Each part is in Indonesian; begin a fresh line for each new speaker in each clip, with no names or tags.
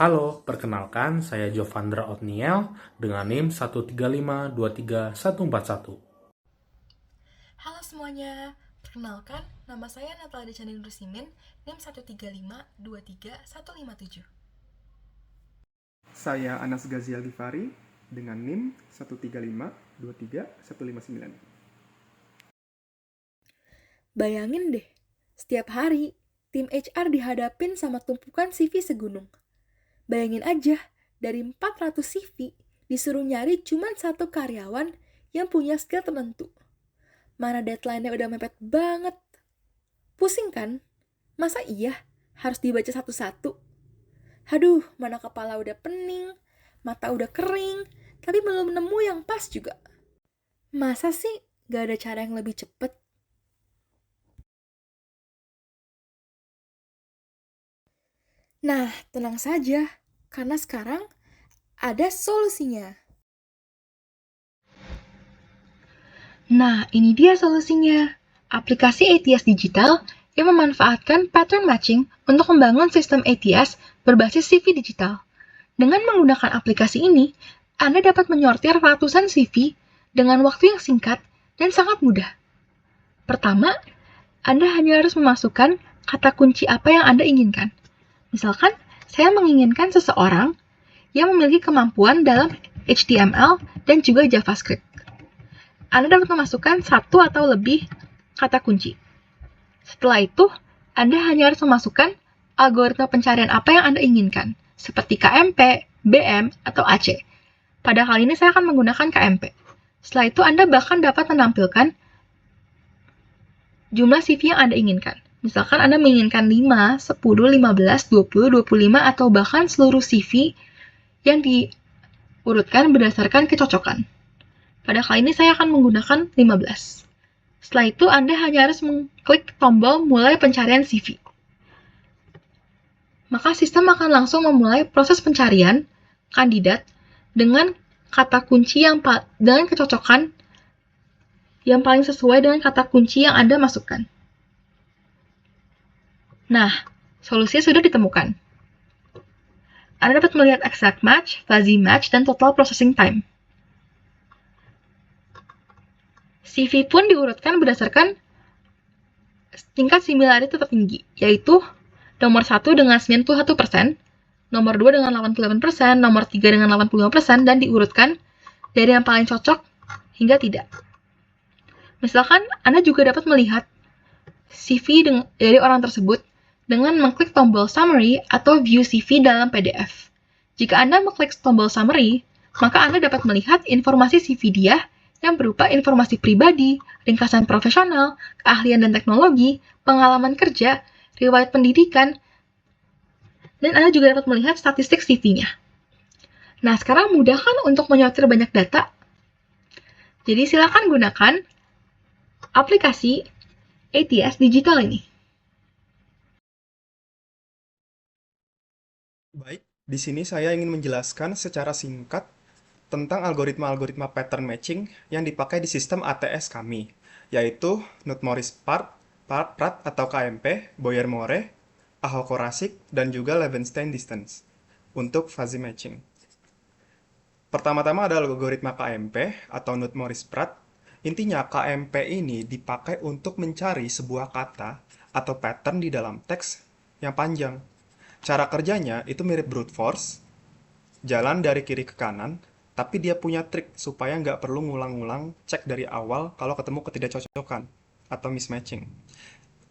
Halo, perkenalkan saya Jovandra Otniel dengan NIM 135234141.
Halo semuanya, perkenalkan nama saya Natalia Decanin Rusimin, NIM 135232157.
Saya Anas Ghazial Gifari dengan NIM 135232159.
Bayangin deh, setiap hari tim HR dihadapin sama tumpukan CV segunung. Bayangin aja, dari 400 CV disuruh nyari cuma satu karyawan yang punya skill tertentu. Mana deadline-nya udah mepet banget. Pusing kan? Masa iya harus dibaca satu-satu? Aduh, mana kepala udah pening, mata udah kering, tapi belum nemu yang pas juga. Masa sih gak ada cara yang lebih cepet? Nah, tenang saja, karena sekarang ada solusinya.
Nah, ini dia solusinya. Aplikasi ATS Digital yang memanfaatkan pattern matching untuk membangun sistem ATS berbasis CV digital. Dengan menggunakan aplikasi ini, Anda dapat menyortir ratusan CV dengan waktu yang singkat dan sangat mudah. Pertama, Anda hanya harus memasukkan kata kunci apa yang Anda inginkan. Misalkan, saya menginginkan seseorang yang memiliki kemampuan dalam HTML dan juga JavaScript. Anda dapat memasukkan satu atau lebih kata kunci. Setelah itu, Anda hanya harus memasukkan algoritma pencarian apa yang Anda inginkan, seperti KMP, BM, atau AC. Pada kali ini saya akan menggunakan KMP. Setelah itu, Anda bahkan dapat menampilkan jumlah CV yang Anda inginkan. Misalkan Anda menginginkan 5, 10, 15, 20, 25, atau bahkan seluruh CV yang diurutkan berdasarkan kecocokan. Pada kali ini saya akan menggunakan 15. Setelah itu, Anda hanya harus mengklik tombol mulai pencarian CV. Maka sistem akan langsung memulai proses pencarian kandidat dengan kata kunci dengan kecocokan yang paling sesuai dengan kata kunci yang Anda masukkan. Nah, solusinya sudah ditemukan. Anda dapat melihat exact match, fuzzy match, dan total processing time. CV pun diurutkan berdasarkan tingkat similarity tertinggi, yaitu nomor 1 dengan 91%, nomor 2 dengan 88%, nomor 3 dengan 85%, dan diurutkan dari yang paling cocok hingga tidak. Misalkan, Anda juga dapat melihat CV dari orang tersebut dengan mengklik tombol Summary atau View CV dalam PDF. Jika Anda mengklik tombol Summary, maka Anda dapat melihat informasi CV dia yang berupa informasi pribadi, ringkasan profesional, keahlian dan teknologi, pengalaman kerja, riwayat pendidikan, dan Anda juga dapat melihat statistik CV-nya. Nah, sekarang mudah kan untuk menyortir banyak data? Jadi silakan gunakan aplikasi ATS Digital ini.
Baik, di sini saya ingin menjelaskan secara singkat tentang algoritma-algoritma pattern matching yang dipakai di sistem ATS kami, yaitu Knut-Morris-Pratt atau KMP, Boyer-More, Aho-Korasik, dan juga Levenshtein distance untuk fuzzy matching. Pertama-tama ada algoritma KMP atau Knut-Morris-Pratt. Intinya KMP ini dipakai untuk mencari sebuah kata atau pattern di dalam teks yang panjang. Cara kerjanya itu mirip brute force, jalan dari kiri ke kanan, tapi dia punya trik supaya nggak perlu ngulang-ngulang cek dari awal kalau ketemu ketidakcocokan atau mismatching.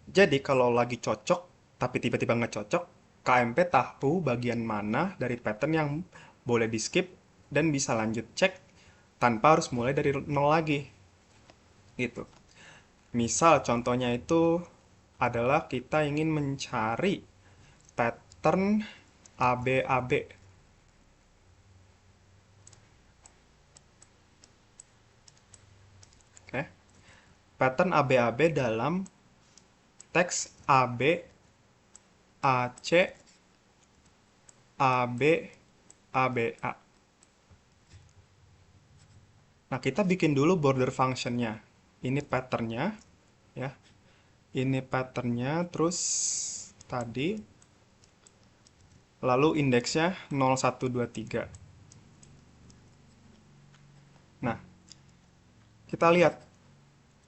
Jadi kalau lagi cocok, tapi tiba-tiba nggak cocok, KMP tahu bagian mana dari pattern yang boleh di skip dan bisa lanjut cek tanpa harus mulai dari nol lagi. Gitu. Misal contohnya itu adalah kita ingin mencari pattern ABAB. Oke. Pattern ABAB dalam teks AB, AC, AB, ABA. Nah, kita bikin dulu border functionnya. Ini patternnya, ya. Ini patternnya, terus tadi lalu indeksnya 0, 1, 2, 3. Nah, kita lihat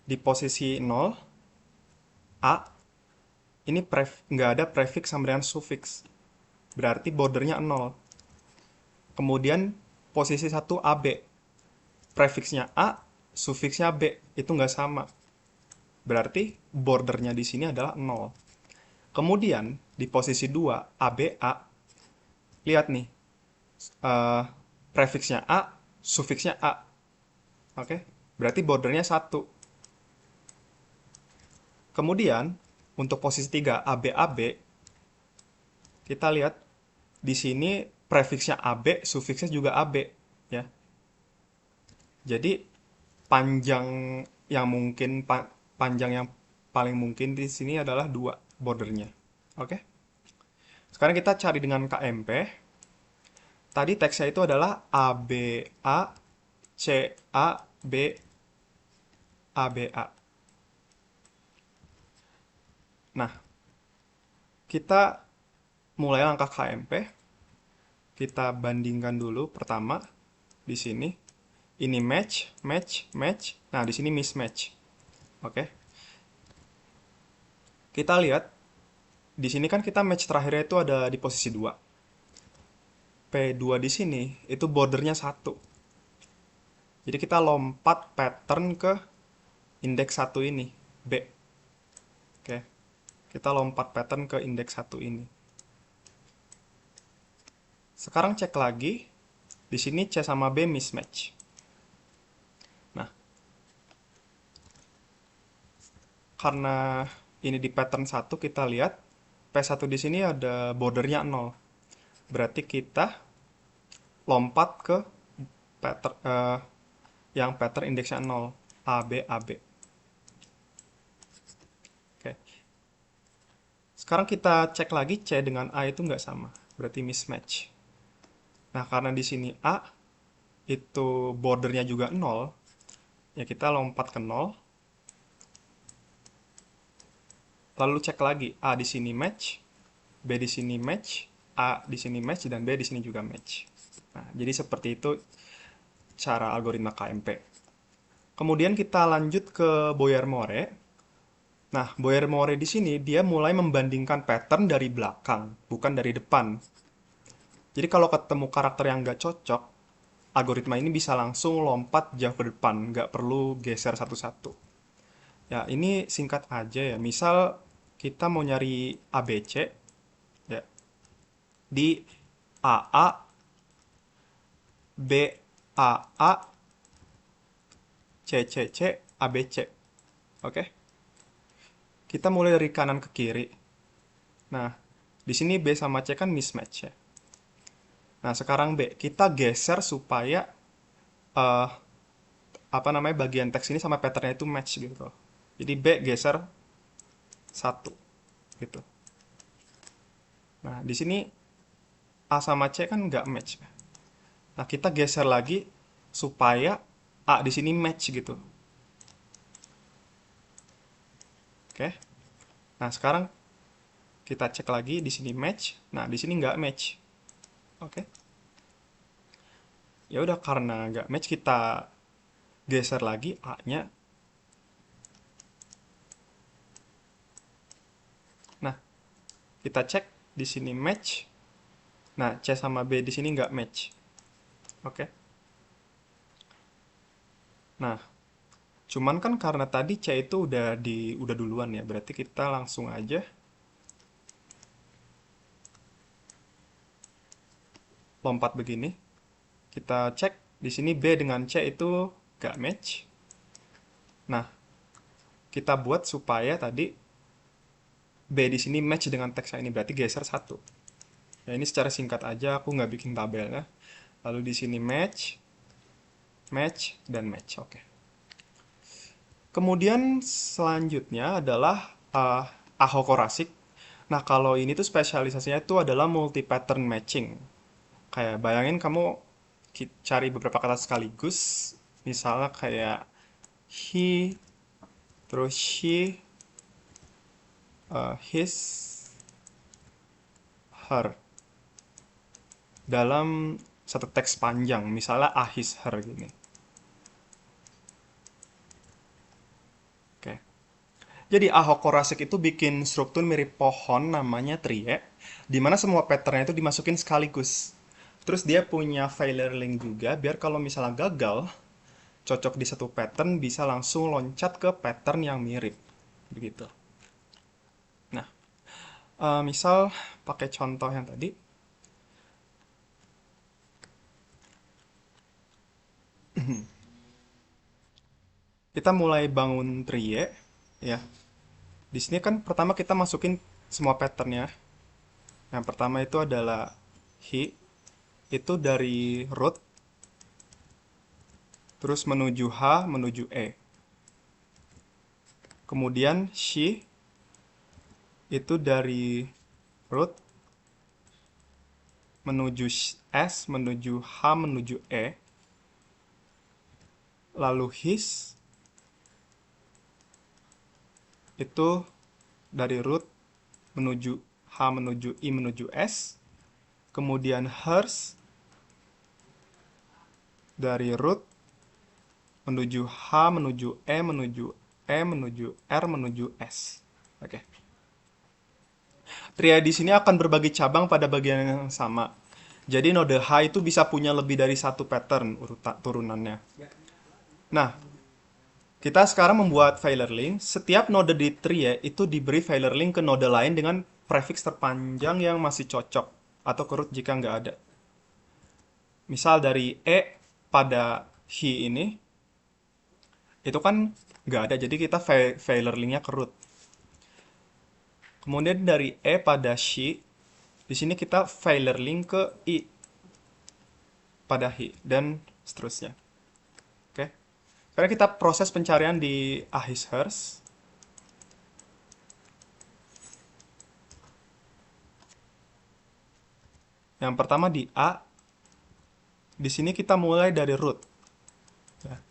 di posisi 0, A, ini nggak ada prefix sama dengan suffix. Berarti bordernya 0. Kemudian posisi 1 AB, prefixnya A, sufiksnya B, itu nggak sama. Berarti bordernya di sini adalah 0. Kemudian di posisi 2 ABA, lihat nih, prefixnya A, sufiksnya A. Oke, berarti bordernya 1. Kemudian untuk posisi 3 ABAB, kita lihat di sini prefixnya AB, sufiksnya juga AB, ya. Jadi panjang yang mungkin panjang yang paling mungkin di sini adalah 2 bordernya. Oke. Sekarang kita cari dengan KMP. Tadi teksnya itu adalah ABA CAB ABA. Nah, kita mulai langkah KMP. Kita bandingkan dulu pertama di sini. Ini match, match, match. Nah, di sini mismatch. Oke. Kita lihat di sini kan kita match terakhirnya itu ada di posisi 2. P2 di sini itu bordernya 1. Jadi kita lompat pattern ke indeks 1 ini, B. Oke. Kita lompat pattern ke indeks 1 ini. Sekarang cek lagi. Di sini C sama B mismatch. Nah, karena ini di pattern 1, kita lihat P1 di sini ada bordernya 0. Berarti kita lompat ke pattern yang pattern indeksnya 0, AB AB. Oke. Sekarang kita cek lagi C dengan A itu nggak sama, berarti mismatch. Nah, karena di sini A itu bordernya juga 0, ya kita lompat ke 0. Lalu cek lagi, A di sini match, B di sini match, A di sini match, dan B di sini juga match. Nah, jadi seperti itu cara algoritma KMP. Kemudian kita lanjut ke Boyer-More. Nah, Boyer-More di sini dia mulai membandingkan pattern dari belakang, bukan dari depan. Jadi kalau ketemu karakter yang nggak cocok, algoritma ini bisa langsung lompat jauh ke depan, nggak perlu geser satu-satu. Ya, ini singkat aja ya. Misal kita mau nyari ABC, ya, di AA, BAA, CCC, ABC. Oke? Kita mulai dari kanan ke kiri. Nah, di sini B sama C kan mismatch ya. Nah, sekarang B, kita geser supaya bagian teks ini sama patternnya itu match gitu. Jadi B geser 1 gitu. Nah, di sini A sama C kan nggak match. Nah, kita geser lagi supaya A di sini match gitu. Oke. Nah, sekarang kita cek lagi di sini match. Nah, di sini nggak match. Oke. Ya udah, karena nggak match kita geser lagi A-nya. Nah, kita cek di sini match. Nah, C sama B di sini nggak match. Oke. Nah, cuman kan karena tadi C itu udah duluan ya, berarti kita langsung aja lompat begini. Kita cek di sini B dengan C itu nggak match. Nah, kita buat supaya tadi B di sini match dengan teks ini, berarti geser 1. Ya, ini secara singkat aja, aku nggak bikin tabelnya. Lalu di sini match, match, dan match. Oke. Kemudian selanjutnya adalah Ahokorasik. Nah, kalau ini tuh spesialisasinya itu adalah multi pattern matching. Kayak bayangin kamu cari beberapa kata sekaligus, misalnya kayak he, terus she, his, her. dalam satu teks panjang, misalnya a his her gini. Oke. Jadi Ahok Korasik itu bikin struktur mirip pohon namanya trie, di mana semua patternnya itu dimasukin sekaligus. Terus dia punya failure link juga, biar kalau misalnya gagal, cocok di satu pattern bisa langsung loncat ke pattern yang mirip. Begitu. Nah, misal pakai contoh yang tadi. Kita mulai bangun trie, ya. Di sini kan pertama kita masukin semua patternnya. Yang pertama itu adalah he, itu dari root, terus menuju h, menuju e. Kemudian she, itu dari root, menuju s, menuju h, menuju e. Lalu his, itu dari root, menuju h, menuju i, menuju s. Kemudian hers, dari root, menuju h, menuju e, menuju e, menuju r, menuju s. Oke. Tria di sini akan berbagi cabang pada bagian yang sama. Jadi node H itu bisa punya lebih dari satu pattern turunannya. Nah, kita sekarang membuat failure link. Setiap node di trie itu diberi failure link ke node lain dengan prefix terpanjang yang masih cocok atau ke root jika nggak ada. Misal dari E pada he ini, itu kan nggak ada, jadi kita failure linknya ke root. Kemudian dari E pada she, di sini kita failure link ke I pada he, dan seterusnya. Oke. Sekarang kita proses pencarian di a his hers. Yang pertama di A, di sini kita mulai dari root. Ya.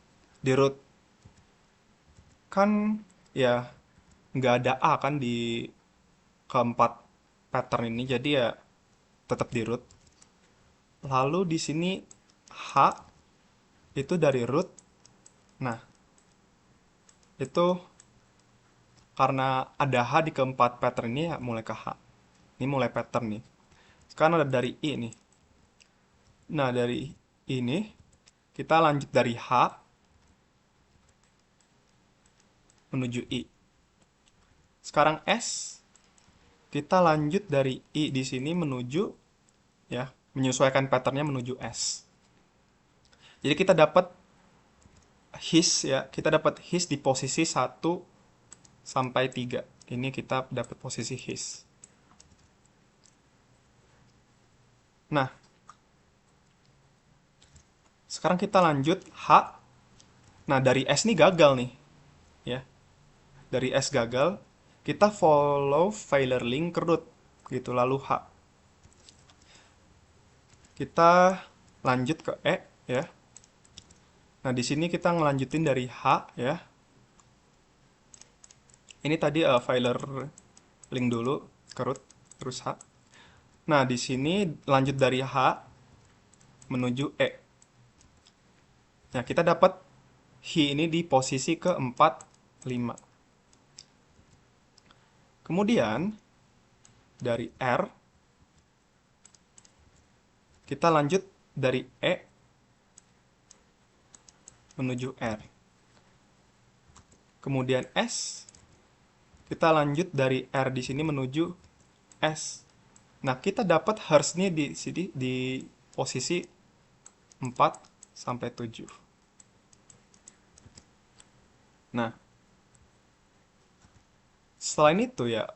Di root kan ya nggak ada A kan di keempat pattern ini, jadi ya tetap di root. Lalu di sini H itu dari root. Nah, itu karena ada H di keempat pattern ini ya mulai ke H. Ini mulai pattern nih. Sekarang ada dari I nih. Nah, dari ini kita lanjut dari H menuju I. Sekarang S, kita lanjut dari I di sini menuju, ya, menyesuaikan patternnya menuju S. Jadi kita dapat his, ya, kita dapat his di posisi 1 sampai 3. Ini kita dapat posisi his. Nah, sekarang kita lanjut H. Nah, dari S ini gagal nih, ya. Dari S gagal, kita follow failure link ke root, gitu, lalu H. Kita lanjut ke E, ya. Nah, di sini kita ngelanjutin dari H, ya. Ini tadi failure link dulu ke root, terus H. Nah, di sini lanjut dari H menuju E. Nah, kita dapat he ini di posisi ke-4, 5. Kemudian, dari R, kita lanjut dari E menuju R. Kemudian S, kita lanjut dari R di sini menuju S. Nah, kita dapat hers-nya di sini di posisi 4 sampai 7. Nah, selain itu ya,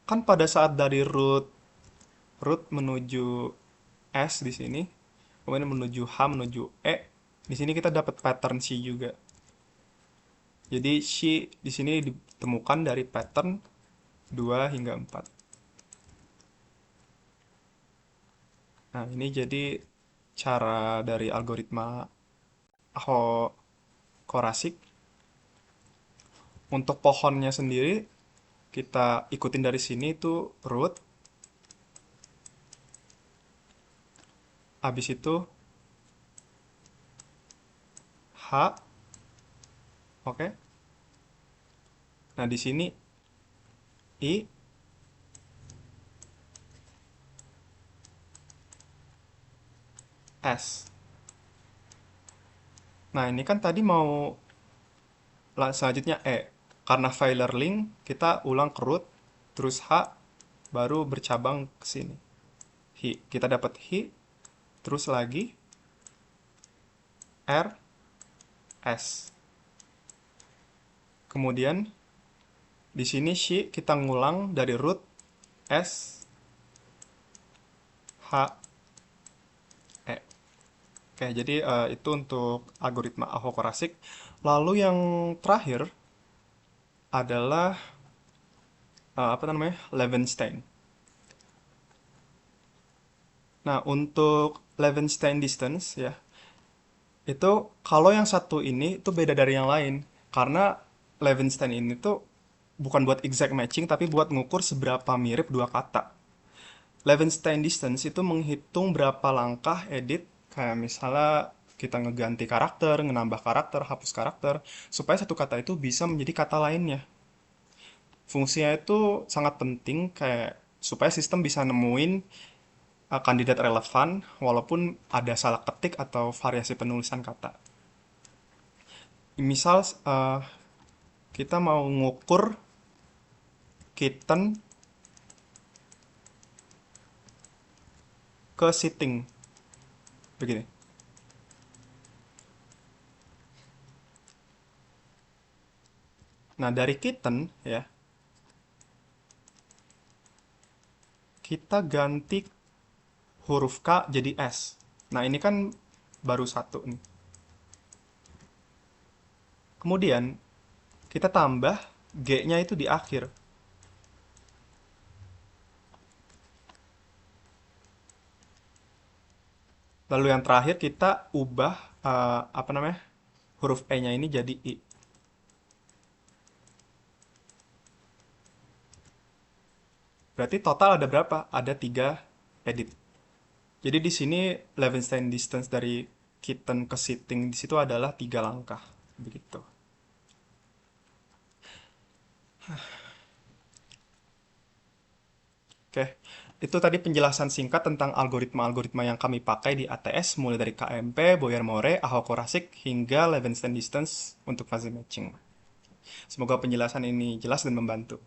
kan pada saat dari root menuju S di sini, kemudian menuju H menuju E, di sini kita dapat pattern C juga. Jadi C di sini ditemukan dari pattern 2 hingga 4. Nah, ini jadi cara dari algoritma Ahok-Korasik. Untuk pohonnya sendiri, kita ikutin dari sini itu root, habis itu H, oke. Nah, di sini I, S. Nah, ini kan tadi mau selanjutnya E. Karena filer link, kita ulang ke root, terus H, baru bercabang ke sini. Hi. Kita dapat Hi, terus lagi R, S. Kemudian di sini Shi kita ngulang dari root S, H, E. Oke, jadi itu untuk algoritma Aho-Korasik. Lalu yang terakhir adalah apa namanya? Levenstein. Nah, untuk Levenstein distance ya, itu kalau yang satu ini itu beda dari yang lain. Karena Levenstein ini tuh bukan buat exact matching, tapi buat ngukur seberapa mirip dua kata. Levenstein distance itu menghitung berapa langkah edit, kayak misalnya kita ngeganti karakter, ngenambah karakter, hapus karakter, supaya satu kata itu bisa menjadi kata lainnya. Fungsinya itu sangat penting, kayak supaya sistem bisa nemuin kandidat relevan walaupun ada salah ketik atau variasi penulisan kata. Misal kita mau ngukur kitten ke sitting begini. Nah, dari kitten ya, kita ganti huruf K jadi S. Nah, ini kan baru satu nih. Kemudian kita tambah G-nya itu di akhir. Lalu yang terakhir kita ubah apa namanya? Huruf E-nya ini jadi I. Berarti total ada berapa? Ada 3 edit. Jadi di sini Levenstein distance dari kitten ke sitting di situ adalah 3 langkah. Begitu. Oke, itu tadi penjelasan singkat tentang algoritma-algoritma yang kami pakai di ATS, mulai dari KMP, Boyer-More, Aho-Korasik, hingga Levenstein distance untuk fuzzy matching. Semoga penjelasan ini jelas dan membantu.